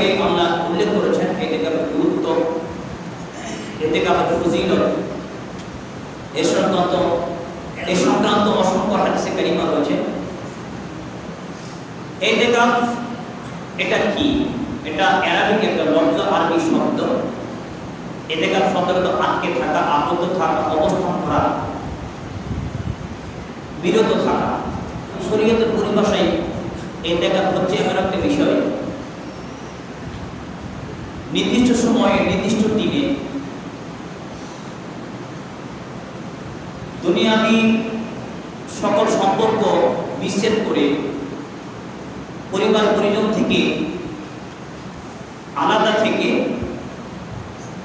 জায়গায় আল্লাহ উল্লেখ করেছেন ইতিকাফের গুরুত্ব, ইতিকাফের ফজিলত, এই সংক্রান্ত অসংখ্য হাদিসে কারিমা রয়েছে। ইতিকাফ এটা কি? এটা আরবিক একটা লফজ, আরবি শব্দ। ইতিকাফ শব্দটা আটকে থাকা, আবদ্ধ থাকা, অবস্থান করা, বিরত থাকা। শরীয়তের পরিভাষায় ইতিকাফ হচ্ছে এমন একটা বিষয়, নির্দিষ্ট সময়ে নির্দিষ্ট দিনে দুনিয়াবি সকল সম্পর্ক বিচ্ছেদ করে পরিবার পরিজন থেকে আলাদা থেকে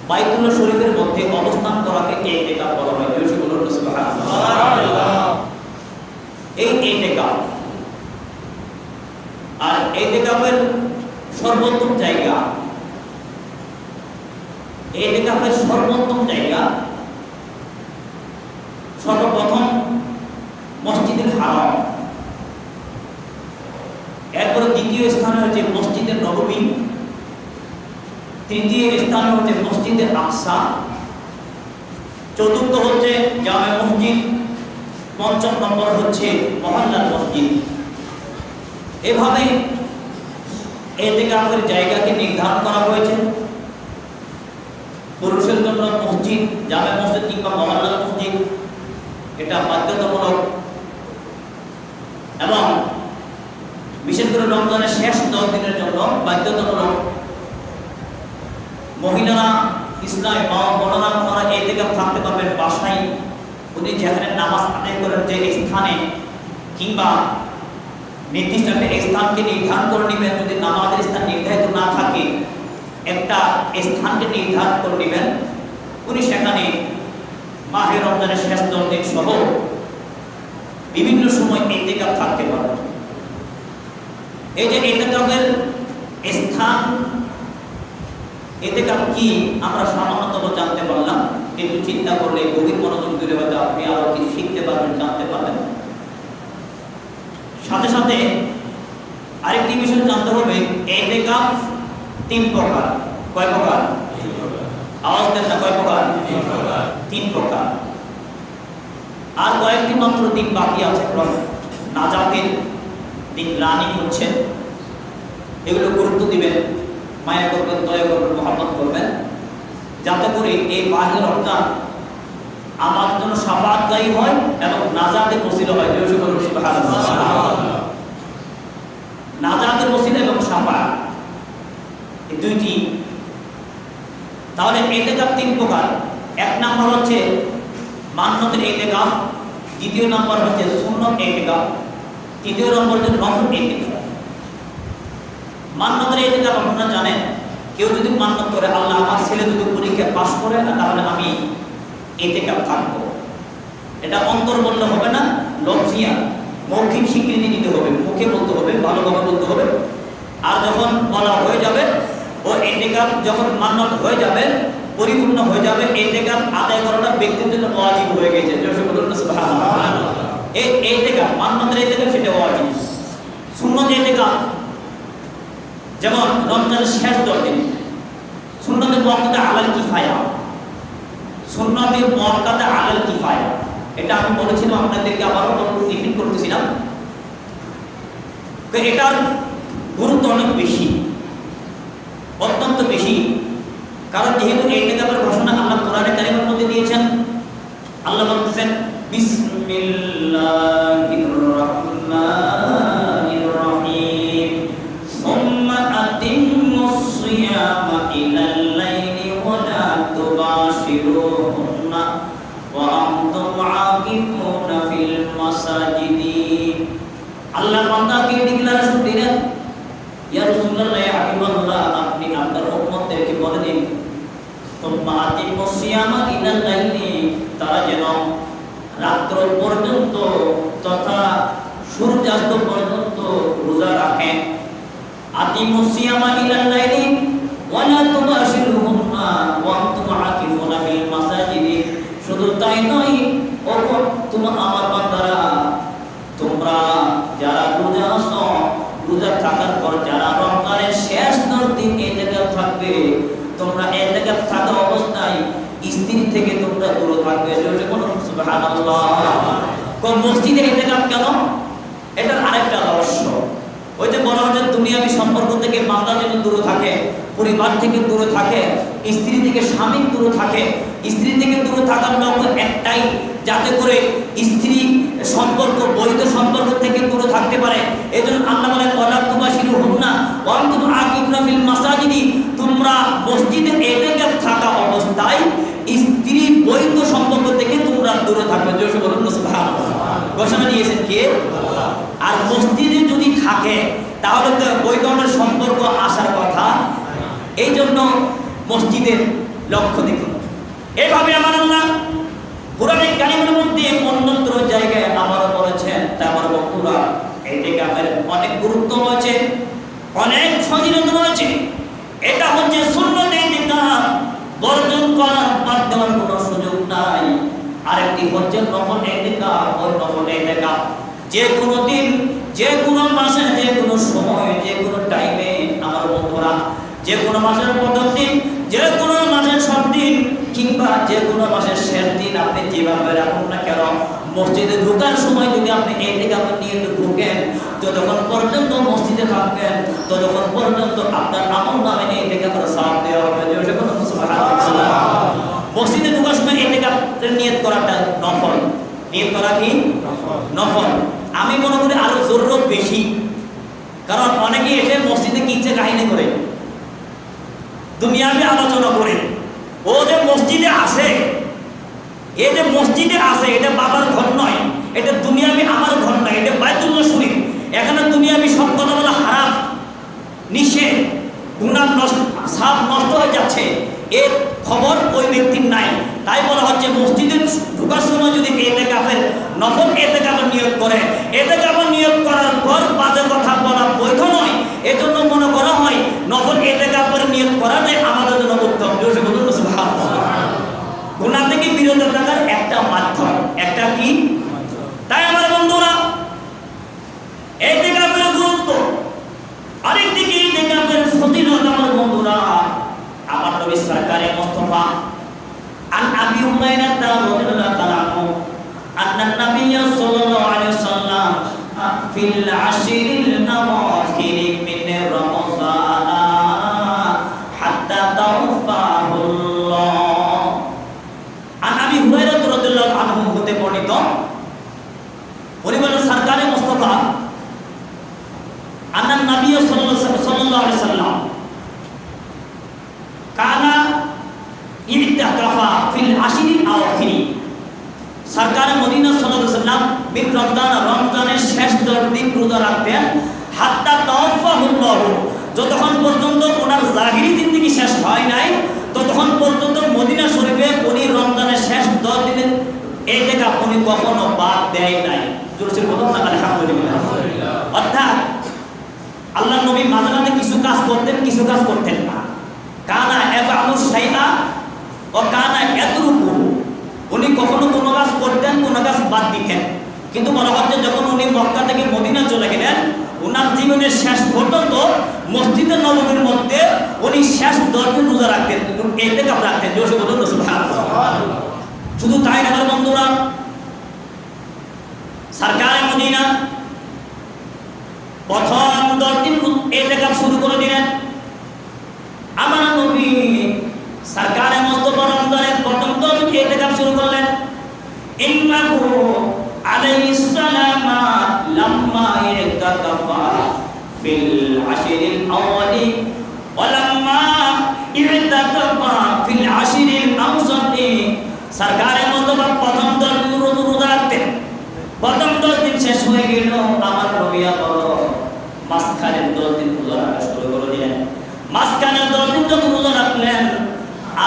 বাইতুল্লাহ শরীফের মধ্যে অবস্থান করাকে ইতিকাফ বলা হয়। এই ইতিকাফ, আর ইতিকাফের সর্বোত্তম জায়গা, ইতিকাফের সর্বোত্তম জায়গা সর্বপ্রথম মসজিদুল হারাম, এরপর দ্বিতীয় স্থানে হচ্ছে মসজিদে নববী, তৃতীয় স্থানে হচ্ছে মসজিদে আকসা, চতুর্থ হচ্ছে জামে মসজিদ, পঞ্চম নম্বর হচ্ছে মহল্লার মসজিদ। এভাবে ইতিকাফের জায়গাকে নির্ধারণ করা হয়েছে। পুরুষের জন্য মসজিদ, জামে মসজিদ কিংবা মহল্লার মসজিদ এটা বাধ্যতামূলক, এবং বিশেষ করে রমজানের শেষ 10 দিনের জন্য বাধ্যতামূলক। মহিলারা, ইসলাম বোনেরা, ওনারা ইতিকাফ থাকতে পারবেন বাসায়। উনি যেখানে নামাজ আদায় করেন যে স্থানে, কিংবা নির্দিষ্ট একটা স্থানকে নির্ধারণ করে নেবেন। যদি নামাজের স্থান নির্ধারিত না থাকে, একটা স্থানকে নির্ধারণ করে নেবেন, উনি সেখানে মাহে রমজানের শেষ 10 দিন সহ বিভিন্ন সময় ইতিকাফ থাকতে পারবেন। এই যে ইতিকাফের স্থান, ইতিকাফ কি আমরা সামান্যতম জানতে পারলাম, কিন্তু চিন্তা করলে গভীর মনোযোগ দিলে হয়তো আপনি আরো কিছু শিখতে পারবেন, জানতে পারবেন। সাথে সাথে আরেকটি বিষয় জানতে হবে, ইতিকাফ 3 প্রকার। কয় প্রকার? আওয়াজ দেন না, কয় প্রকার? 3 প্রকার। আর কয়েকটি মাত্র দিন বাকি আছে, নাজাতের দিন রানিং হচ্ছে। এগুলো গুরুত্ব দিবেন, মায়া করবেন, দয়া করবেন, মহব্বত করবেন, যাতে করে এই মাহে রমজান আমার জন্য শাফাআতকারী হয় এবং নাজাতের ওসিলা হয়। নাজাতের ওসিলা এবং শাফাআত, এই দুইটি। তাহলে ইতিকাফ 3 প্রকার। 1 নম্বর হচ্ছে মান্নতের ইতিকাফ, দ্বিতীয় নম্বর হচ্ছে সুন্নত ইতিকাফ, তৃতীয় নম্বর হচ্ছে নফল ইতিকাফ। মান্নতের ইতিকাফ আপনারা জানেন, কেউ যদি মান্নত করে, আল্লাহ আমার ছেলে যদি পরীক্ষা পাস করে, তাহলে আমি ইতিকাফ থাকবো। এটা অন্তর বললে হবে না, লফজিয়া মৌখিক স্বীকৃতি দিতে হবে, মুখে বলতে হবে, ভালোভাবে বলতে হবে। আর যখন বলা হয়ে যাবে, ও ইতিকাফ যখন মান্নত হয়ে যাবে, পরিপূর্ণ হয়ে যাবে, ইতিকাফ আদায় করাটা ব্যক্তির জন্য ওয়াজিব হয়ে গেছে। এই ইতিকাফ, মান্নতের ইতিকাফ সেটা ওয়াজিব। সুন্নত ইতিকাফ যেমন রমজানের শেষ 10 দিন, সুন্নতের মুআক্কাদা আলাল কিফায়া, সুন্নতের মুআক্কাদা আলাল কিফায়া, এটা আমি বলেছিলাম আপনাদেরকে, আবারও রিপিট করতেছিলাম। তো এটার গুরুত্ব অনেক বেশি, অত্যন্ত বেশি। কারণ যেহেতু ইতিকাফের ঘোষণা আল্লাহ কোরআনে কারিমের মধ্যে দিয়েছেন। আল্লাহ বলতেছেন, বিসমিল্লাহির রাহমানির রাহিম, সুম্মা আতিম্মুস সিয়ামা ইলাল লাইলি ওয়া লা তুবাশিরুহুন্না ওয়া আনতুম আকিফুনা ফিল মাসাজিদি। আল্লাহ বান্দাকে ডিক্লারেশন দিলেন, ইয়া রাসূলুল্লাহ, ইয়া হাবিবাল্লাহ, আপনি আপনার উম্মতদেরকে বলে দিন, সুম্মা আতিম্মুস সিয়ামা ইলাল লাইলি, তারা যেন রাত্র পর্যন্ত তথা সূর্যাস্ত পর্যন্ত রোজা রাখেন। আতিম্মুস সিয়ামা ইলাল লাইলি ওয়া লা তুবাশিরুহুন্না ওয়া আনতুম আকিফুনা ফিল মাসাজিদি। শুধু তাই নয়, তোমরা আমার বান্দারা, তোমরা যারা রোজা আছো, রোজা থাকার পর যারা রমজানের শেষ 10 দিন হবে তোমরা এতেকাফ থাকা অবস্থায় স্ত্রী থেকে তোমরা দূরে থাকবে। সুবহানাল্লাহ। কোন মসজিদে এতেকাফ কেন? এটার আরেকটা রহস্য। ওই যে বলা হচ্ছে দুনিয়াবি সম্পর্ক থেকে বান্দা যেন দূরে থাকে, পরিবার থেকে দূরে থাকে, স্ত্রী থেকে স্বামী দূরে থাকে। স্ত্রী থেকে দূরে থাকার লক্ষ্য একটাই, যাতে করে স্ত্রী সম্পর্ক বৈধ সম্পর্ক থেকে দূরে থাকতে পারে। এজন্য আল্লাহ বলেন ওয়ালা তুবাশিরুহুন্না ওয়া আনতুম আকিফুনা ফিল মাসাজিদি, তোমরা মসজিদে ইতিকাফ থাকা অবস্থায় স্ত্রী বৈধ সম্পর্ক থেকে তোমরা দূরে থাকবে। জোরে বলুন সুবহানাল্লাহ। ঘোষণা দিয়েছেন কে? আল্লাহ। আর মসজিদে যদি থাকে তাহলে তো ওই ধরনের সম্পর্ক আসার কথা। এই জন্য মসজিদের লক্ষ্য দেখুন। এইভাবে আমার আল্লাহ কোরআনে কারিমের মধ্যে অন্যত্র জায়গায় আবারও বলেছেন। তা আমার বন্ধুরা, ইতিকাফের অনেক গুরুত্ব রয়েছে, অনেক ফজিলত রয়েছে। এটা হচ্ছে সুন্নত ইতিকাফ, বর্জন করার বাদ দেওয়ার কোনো সুযোগ নাই। আরেকটি হচ্ছে নফল ইতিকাফ। ওই নফল ইতিকাফ যে কোনো দিন, যে কোনো মাসে, যে কোনো সময়, যে কোনো টাইমে আমার বন্ধুরা, যে কোনো মাসের প্রথম দিন, যে কোনো মাসের সব দিন, কিংবা যে কোনো মাসের শেষ দিন, আপনি যেভাবে রাখুন না কেন, মসজিদে ঢোকার সময় যদি আপনি ইতিকাফ নিয়ে ঢোকেন, যতক্ষণ পর্যন্ত মসজিদে থাকবেন ততক্ষণ পর্যন্ত আপনার আমল নামে ইতিকাফের সওয়াব দেওয়া হবে। সুবহানাল্লাহ। মসজিদে ঢোকার সময় ইতিকাফের নিয়ত করাটা নফল। নিয়ত করা কি নফল। আমি মনে করি আরো জরুরত বেশি, কারণ অনেকে এসে মসজিদে কিচ্ছে কাহিনী করে, দুনিয়াবি আলোচনা করে। ও যে মসজিদে আসে, এ যে মসজিদে আসে, এটা বাবার ঘর নয়, এটা দুনিয়াবি আমার ঘর নয়, এটা বাইতুল্লাহ শরীফ। এখানে দুনিয়াবি সব কথা বলা হারাম, নিষেধ, গুনাহ সব নষ্ট হয়ে যাচ্ছে, এর খবর ওই ব্যক্তির নাই। তাই বলা হচ্ছে মসজিদে ঢোকার সময় যদি ইতিকাফের নফল ইতিকাফের নিয়ত করে, ইতিকাফের নিয়ত করার পর বাজে কথা বলা বৈধ নয়। এজন্য মনে করা হয় নফল ইতিকাফের নিয়ত করাটাই আমাদের জন্য উত্তম। জোরে বলুন সুবহানাল্লাহ। গুনাহ থেকে বিরত থাকার একটা মাধ্যম, একটা কি? তাই আমার বন্ধুরা, ইতিকাফের গুরুত্ব, আরেকদিকে ইতিকাফের ফজিলত আমার বন্ধুরা, আমার নবী সরকারে মুস্তাফা আন আবি হুরায়রা রাদিয়াল্লাহু তাআলা আনহু আন্না নবী সাল্লাল্লাহু আলাইহি ওয়াসাল্লাম ফিল আশরিল আওয়াখির মিন রমাদান হাত্তা তাওফাহুল্লাহ। আন আবি হুরায়রা রাদিয়াল্লাহু আনহু হতে বর্ণিত, পরিবারের সরকারে মুস্তাফা আন্না নবী সাল্লাল্লাহু আলাইহি ওয়াসাল্লাম কানা ইতিকাফা ফিল আশরিল আওয়াখির, সরকার মদিনা সাল্লাল্লাহু আলাইহি ওয়াসাল্লাম মিন রমজান, রমজানের শেষ 10 দিন রোজা রাখতেন। হাত্তা তাওফাহুল্লাহ, যতক্ষণ পর্যন্ত ওনার জাহিরি জিন্দেগি শেষ হয় নাই ততক্ষণ পর্যন্ত মদিনা শরীফে উনি রমজানের শেষ 10 দিনের ইতিকাফ উনি কখনো বাদ দেয় নাই। জোরে বলুন না আলহামদুলিল্লাহ। অর্থাৎ আল্লাহর নবী মাঝে মাঝে কিছু কাজ করতেন, কিছু কাজ করতেন না। কানা ইয়াফআলু শাইআ ওয়া কানা ইয়াতরুকু, উনি কখনো কোনো কাজ করতেন, কোনো কাজ বাদ দিতেন। কিন্তু মনে হচ্ছে যখন উনি মক্কা থেকে মদিনা চলে গেলেন, ওনার জীবনের শেষ পর্যন্ত মসজিদে নববীর মধ্যে উনি শেষ 10 দিন রোজা রাখতেন, ইতিকাফ রাখতেন। জোরে বলুন সুবহানাল্লাহ। শুধু তাই না বন্ধুরা, সরকারে মদিনা প্রথম 10 দিন ইতিকাফ শুরু করে দিলেন। আমার নবী সরকারে মুস্তাফা রমজানের প্রথম 10 দিন ইতিকাফ শুরু করলেন। ইন্নাহু আলাইহিস সালাম লাম্মা ইতিকাফা ফিল আশরিল আওয়ালি ওয়া লাম্মা ইতিকাফা ফিল আশরিল আওসাতি, সরকারে মুস্তাফা প্রথম 10 দিন রোজা রাখতেন। প্রথম 10 দিন শেষ হয়ে গেল, আমার নবী আবার মাঝখানে 10 দিন রোজা রাখা শুরু করে দিলেন। মাঝখানে 10 দিন যখন রোজা রাখলেন,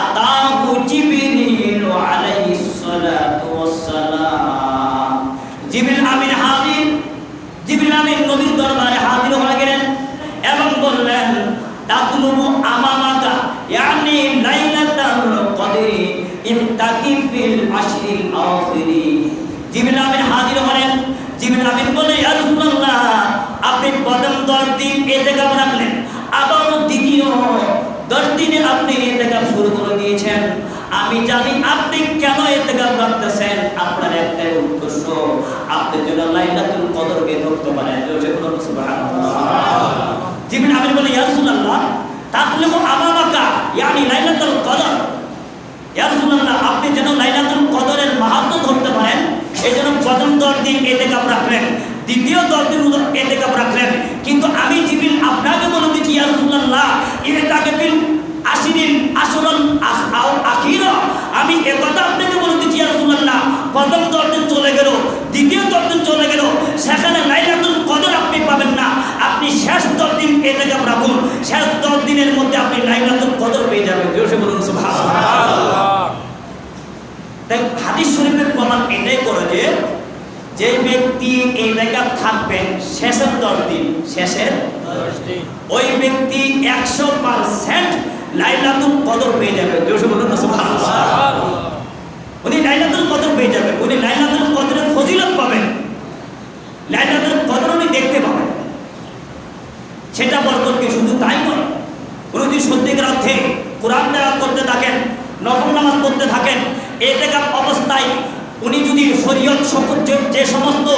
আতাহু জিবরিল আলাইহিস সালাতু ওয়াস সালাম, জিবরিল আমিন হাজির, জিবরিল আমিন নবীর দরবারে হাজির হয়ে গেলেন এবং বললেন তাতলুবু আমামাকা ইয়ানি লাইলাতুল কদরি ইহতাকি ফিল আশরিল আখিরি। জিবরিল আমিন হাজির হলেন। জিবরিল আমিন বলে ইয়া রাসূলুল্লাহ, আপনি প্রথম 10 দিন ইতিকাফ রাখলেন, আবার দ্বিতীয় 10 দিনে আপনি ইতিকাফ শুরু করে দিয়েছেন, আমি জানি আপনি কেন ইতিকাফ রাখতেছেন। আপনার একটাই উদ্দেশ্য, আপনি যেন লাইলাতুল কদরকে ধরতে পারেন। সুবহানাল্লাহ। জিবরিল আমিন বলে, ইয়া রাসূলুল্লাহ তাকলিমু আমামাকা ইয়ানি লাইলাতুল কদর। ইয়া রাসূলুল্লাহ, আপনি যেন লাইলাতুল কদরের মাহাত্ম্য ধরতে পারেন, এজন্য প্রথম 10 দিন ইতিকাফ রাখলেন, দ্বিতীয় 10 দিন ইতিকাফ রাখলেন। কিন্তু আমি জিবরিল আপনাকে বলে দিচ্ছি, ইয়া রাসূলুল্লাহ ইতিকাফিল আশরিন আশরুল আখির, আমি একথা আপনাকে বলে দিচ্ছি ইয়া রাসূলুল্লাহ, প্রথম 10 দিন চলে গেল, দ্বিতীয় 10 দিন চলে গেল, সেখানে লাইলাতুল কদর আপনি পাবেন না। আপনি শেষ 10 দিন ইতিকাফ রাখুন, শেষ 10 দিনের মধ্যে আপনি লাইলাতুল কদর পেয়ে যাবেন। জোরে বলুন সুবহানাল্লাহ। তাই হাদিস শরীফের প্রমাণ এটাই করে যে ব্যক্তি ইতিকাফ থাকবেন শেষের 10 দিন, শেষের 10 দিন, ওই ব্যক্তি 100% লাইলাতুল কদর পেয়ে যাবে। জোরে বলুন সুবহানাল্লাহ। উনি লাইলাতুল কদর পেয়ে যাবেন, উনি লাইলাতুল কদরের ফজিলত পাবেন, লাইলাতুল কদর উনি দেখতে পাবেন। সেটা বরকত কি শুধু তাই নয়, উনি যদি সত্যিকার অর্থে কোরআন তেলাওয়াত করতে থাকেন, নফল নামাজ পড়তে থাকেন, ইতিকাফ অবস্থায় উনি যদি শরীয়ত যে সমস্ত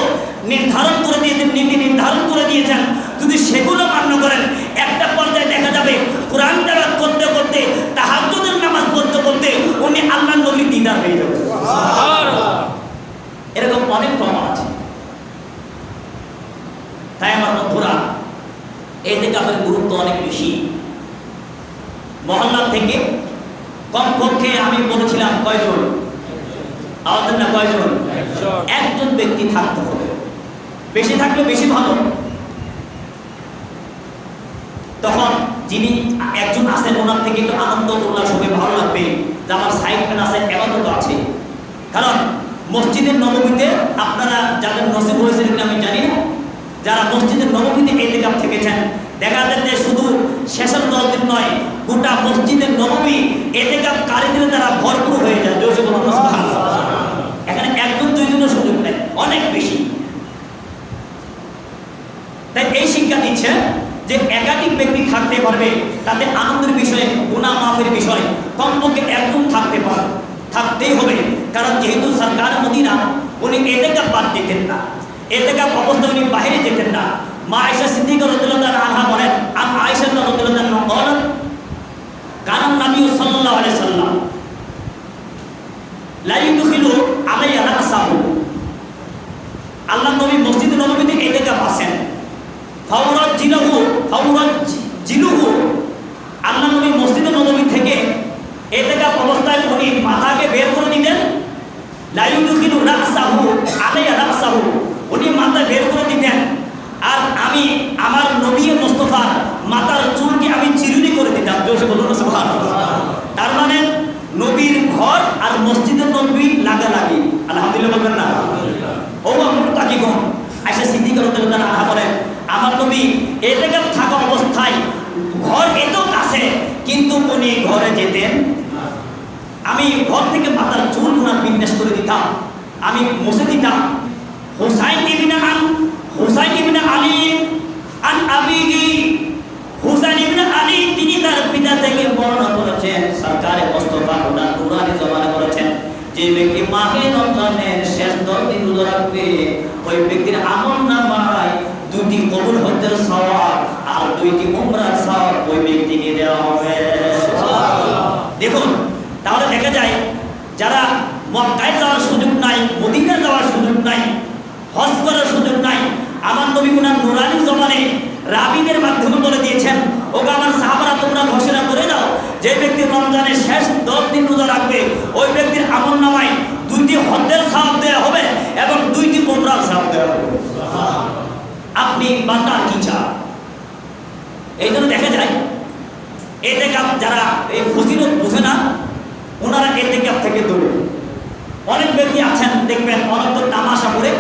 নির্ধারণ করে দিয়েছেন, নীতি নির্ধারণ করে দিয়েছেন, যদি সেগুলো মান্য করেন, একটা পর্যায়ে দেখা যাবে কোরআন তেলাওয়াত করতে করতে, তাহাজ্জুদের নামাজ পড়তে পড়তে উনি আল্লাহর নবীর দিদার পেয়ে যাবেন। সুবহানাল্লাহ। এরকম অনেক প্রমাণ আছে। তাই আমার বন্ধুরা, ইতিকাফের গুরুত্ব অনেক বেশি। মহল্লা থেকে কমপক্ষে আমি বলেছিলাম কয়জন, আমাদের না কয়জন, একজন ব্যক্তি থাকতে হবে, বেশি থাকলে বেশি ভালো। তখন যিনি একজন আছেন ওনার থেকে একটু আনন্দ উল্লাস হবে, ভালো লাগবে যে আমার সাইড ফ্যান আছে, এবাদত আছে। কারণ মসজিদের নববীতে আপনারা যাদের নসিব হয়েছে কিনা আমি জানি না, যারা মসজিদের নববীতে ইতিকাফ থেকেছেন, দেখা যাচ্ছে শুধু শেষের 10 দিন নয়, গোটা মসজিদের নববী ইতিকাফকারীদের দ্বারা ভরপুর হয়ে যায়। জোরে বলুন সুবহানাল্লাহ। এখানে একজন দুইজনের সুযোগ নেই, অনেক বেশি। তাই এই শিক্ষা দিচ্ছে যে একাধিক ব্যক্তি থাকতে পারবে, তাতে আনন্দের বিষয়ে, গুনাহ মাফের বিষয় কমপক্ষে একজন থাকতেই হবে। কারণ যেহেতু সরকার মদিনা, উনি ইতিকাফ বাদ দিতেন না, ইতিকাফ অবস্থায় উনি বাইরে যেতেন না। মা আয়েশা সিদ্দিকা রাদিয়াল্লাহু আনহা বলেন, আয়েশা রাদিয়াল্লাহু আনহা বলেন, কারণ নবী সাল্লাল্লাহু আলাইহি সাল্লাম লা ইদখিলু আলাইয়া রাসাহু, আল্লাহ নবী মসজিদে নববীতে ইতিকাফ আছেন, জিলুহু, আল্লাহ নবী মসজিদে নববী থেকে ইতিকাফ অবস্থায় উনি মাথাকে বের করে দিতেন। লা ইদখিলু রাসাহু আলাইয়া রাসাহু, উনি মাথা বের করে দিতেন, আর আমি আমার নবী মুস্তাফার মাথার চুলকে আমি চিরুনি করে দিতাম। জোরে বলুন সুবহানাল্লাহ। তার মানে নবীর ঘর আর মসজিদের নবী লাগালাগি। আলহামদুলিল্লাহ বলবেন না? ও আমরা তাকি কোন আয়েশা সিদ্দিকা রাদিয়াল্লাহু আনহা বলেন, আমার নবী ইতিকাফ থাকা অবস্থায় ঘর এত কাছে, কিন্তু উনি ঘরে যেতেন, আমি ঘর থেকে মাথার চুল ওনার বিন্যাস করে দিতাম, আমি মুছে দিতাম। হুসাইন ইবনে আলী আন আবিহি, হুসাইন ইবনে আলী তিনি তার পিতা থেকে বর্ণনা করেছেন, সরকারে মুস্তাফা ওনার নুরানি জবানে বলেছেন, যে ব্যক্তি মাহে রমজানের শেষ 10 দিন রোজা রাখবে, ওই ব্যক্তির আমলনামায় 2টি কবুল হজ্জের সওয়াব আর 2টি উমরার সওয়াব ওই ব্যক্তিকে দেওয়া হবে। সুবহানাল্লাহ। দেখুন, তাহলে দেখা যায় যারা মক্কায় যাওয়ার সুযোগ নাই, মদিনা যাওয়ার সুযোগ নাই, হজ করার সুযোগ নাই, আমার নবী ওনার নুরানি জবানে রাবীদের মাধ্যমে বলে দিয়েছেন, ওগো আমার সাহাবারা তোমরা ঘোষণা করে দাও, যে ব্যক্তি রমজানের শেষ 10 দিন রোজা রাখবে, ওই ব্যক্তির আমলনামায় 2টি হজ্জের সওয়াব দেওয়া হবে এবং 2টি উমরার সওয়াব দেওয়া হবে। আপনি বান্দা কি চান? এই জন্য দেখা যায় ইতিকাফ যারা এই ফজিলত বুঝে না, ওনারা ইতিকাফ থেকে দূরে। অনেক ব্যক্তি আছেন দেখবেন অনন্ত তামাশা করে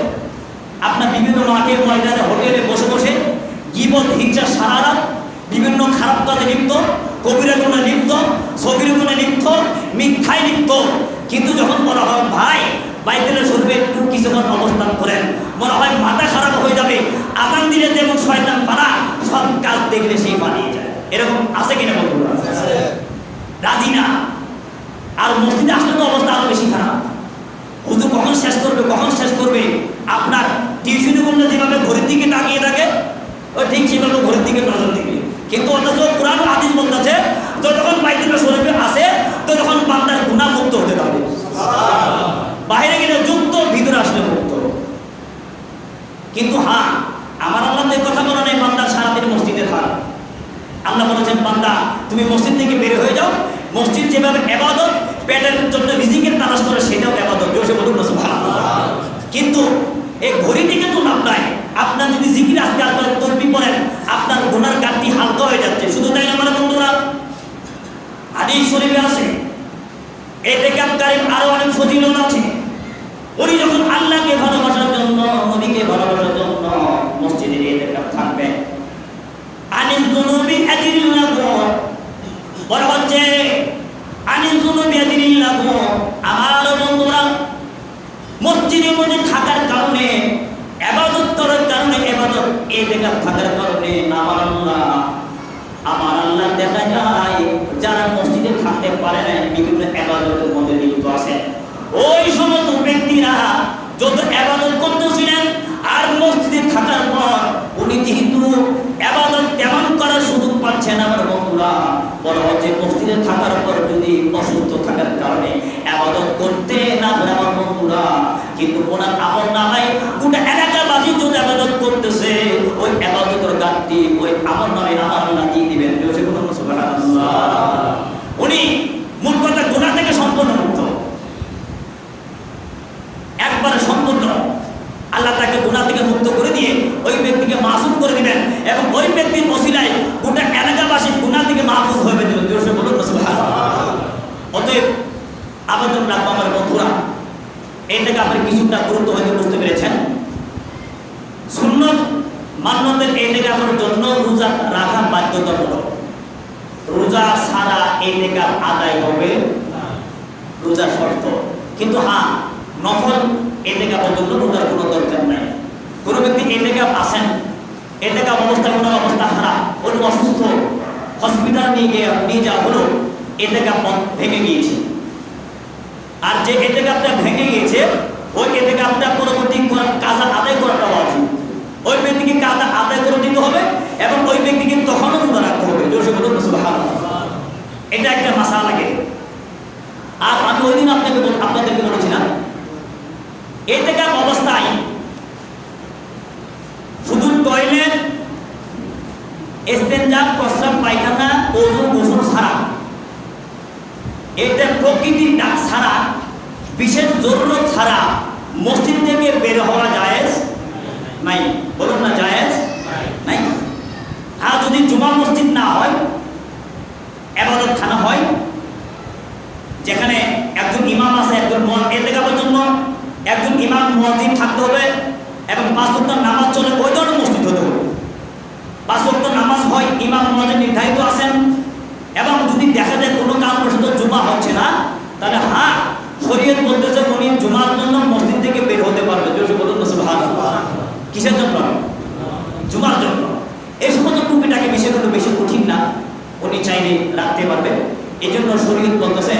আপনার বিভিন্ন মাঠে ময়দানে হোটেলে বসে বসে গীবত হিংসা সারা রাত, বিভিন্ন খারাপ কাজে লিপ্ত, কবিরা গুণে লিপ্ত, সগীর গুণে লিপ্ত, মিথ্যায় লিপ্ত। কিন্তু যখন বলা হয় ভাই বাইতুল শরীফে একটু কিছুক্ষণ অবস্থান করেন, মনে হয় মাথা খারাপ হয়ে যাবে, আযান দিলে যেমন শয়তান পালা, সব কাজ দেখলে সেই পালিয়ে যায়। এরকম আছে কিনা বন্ধুরা? যতক্ষণ বাইতুল্লাহ শরীফে আছে ততক্ষণ বান্দার গুনাহ মুক্ত হতে পারবে। বাইরে গেলে যুক্ত, ভিতরে আসলে মুক্ত। কিন্তু হ্যাঁ, আমার আল্লাহ তো কথা বলে নাই বান্দা সারাদিন মসজিদে থাক। আল্লাহ বলেছেন বান্দা তুমি মসজিদ থেকে বের হয়ে যাও। মসজিদ যেভাবে ইবাদত, পেটের জন্য রিজিকের তালাশ করে সেটাও ইবাদত। জোরে বলুন না সুবহানাল্লাহ। কিন্তু এই ঘড়ি থেকে তো লাভ নাই। আপনার যদি জিকির আজকাল করে তসবিহ পড়েন, আপনার গুনার গাঁটটি হালকা হয়ে যাচ্ছে। শুধু তাই না আমার বন্ধুরা, হাদিস শরীফে আছে ইতিকাফকারীর আরো অনেক ফজিলত আছে। উনি যখন আল্লাহকে ভালোবাসার জন্য, নবীকে ভালোবাসার জন্য মসজিদে ইতিকাফ থাকবেন, আনিল যুনুবি আজরিল্লাহু, বলা হচ্ছে আনিল যুনুবি আজরিল্লাহু, আমার বন্ধুরা মসজিদের মধ্যে থাকার কারণে, ইবাদত করার কারণে, ইবাদত ইতিকাফ থাকার কারণে আমার আল্লাহ দেখা যায় যারা মসজিদে থাকতে পারে না, বিভিন্ন ইবাদতের মধ্যে লিপ্ত আছে, ওই সমস্ত ব্যক্তিরা যত ইবাদত করতেছিলেন আর মসজিদে থাকার পর উনি যেহেতু ইবাদত তেমন করার সুযোগ পাচ্ছেন, আমার বন্ধুরা বলা হচ্ছে মসজিদে থাকার পর যদি অসুস্থ থাকার কারণে ইবাদত করতে না পারে আমার বন্ধুরা, কিন্তু ওনার আমল নামায় গোটা এলাকাবাসী যদি ইবাদত করতেছে, ওই ইবাদতের গাঁটটি ওই আমল নামে আমার আল্লাহ দিয়ে দিবেন। সুবহানাল্লাহ। উনি মূল কথা গুনাহ থেকে সম্পূর্ণ মুক্ত, একবারে সম্পূর্ণ। আল্লাহ তাকে গুনাহ থেকে মুক্ত করে দিয়ে ওই ব্যক্তিকে মাসুম করে দিবেন এবং ওই ব্যক্তির ওসিলায় গোটা এলাকাবাসী গুনাহ থেকে মাহফুজ হয়ে যাবে। জোরে বলুন সুবহানাল্লাহ। অতএব আবেদন রাখবো আমার বন্ধুরা, এই থেকে আপনি কিছুটা গুরুত্ব হয়তো বুঝতে পেরেছেন। সুন্নত মান্যতের ইতিকাফের জন্য রোজা রাখা বাধ্যতামূলক। রোজা ছাড়া ইতিকাফ আদায় হবে না, রোজা শর্ত। কিন্তু হ্যাঁ, নফল ইতিকাফের জন্য রোজার কোনো দরকার নাই। কোনো ব্যক্তি ইতিকাফ আছেন, ইতিকাফ অবস্থায় ওনার অবস্থা খারাপ, উনি অসুস্থ, হসপিটাল নিয়ে যাওয়া হলো, ইতিকাফ ভেঙে গিয়েছে। আর যে ইতিকাফটা ভেঙে গিয়েছে, ওই ইতিকাফটা পরবর্তী কাজা আদায় করাটা উচিত। ওই ব্যক্তিকে কাজা আদায় করে দিতে হবে এবং ওই ব্যক্তিকে তখনও রোজা রাখতে হবে। জোরে বলুন সুবহানাল্লাহ। এটা একটা মাসআলা লাগে। আর আমি ওই দিন আপনাদেরকে বলেছিলাম, ইতিকাফ অবস্থায় শুধু টয়লেট, ইস্তেনজা, প্রস্রাব, পায়খানা, ওযু, গোসল ছাড়া, এটা প্রকৃতির ডাক ছাড়া, বিশেষ জরুরত ছাড়া মসজিদ থেকে বের হওয়া জায়েজ নাই। বলুন না জায়েজ নাই। আর যদি জুমা মসজিদ না হয়, ইবাদতখানা হয়, যেখানে একজন ইমাম আছে, একজন ইতিকাফের জন্য একজন ইমাম মুয়াজ্জিন থাকতে হবে এবং 5 ওয়াক্ত নামাজ চলে, ওই ধরনের মসজিদ হতে হবে। 5 ওয়াক্ত নামাজ হয়, ইমাম মুয়াজ্জিন নির্ধারিত আছেন, এবং যদি দেখা যায় কোনো কারণবশত জুমা হচ্ছে না, তাহলে হ্যাঁ, শরীয়ত বলতেছে উনি জুমার জন্য মসজিদ থেকে বের হতে পারবে। জোরে বলুন সুবহানাল্লাহ। কিসের জন্য? জুমার জন্য। এই সমস্ত টুপিটাকে বিষয়গুলো বেশি কঠিন না, উনি চাইলে রাখতে পারবে। এই জন্য শরীয়ত বলতেছে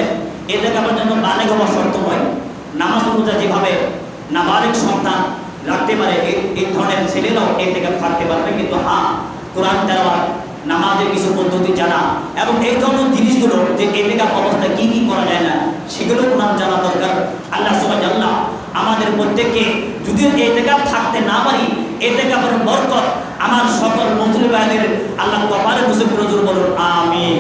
ইতিকাফের জন্য বালেগ হওয়া শর্ত নয়। নামাজ রোজা যেভাবে নাবালেগ সন্তান রাখতে পারে, এই ধরনের ছেলেরাও ইতিকাফ থাকতে পারবে। কিন্তু হ্যাঁ, কোরআন তেলাওয়াত, নামাজের কিছু পদ্ধতি জানা এবং এই ধরনের জিনিসগুলো যে ইতিকাফ অবস্থায় কি কি করা যায় না, সেগুলো কোরআন জানা দরকার। আল্লাহ সুবহানাল্লাহ আমাদের প্রত্যেককে যদিও ইতিকাফ থাকতে না পারি, ইতিকাফের বরকত আমার সকল মুসলিম ভাইদের আল্লাহ কপালে নসিব করে। বলুন আমিন।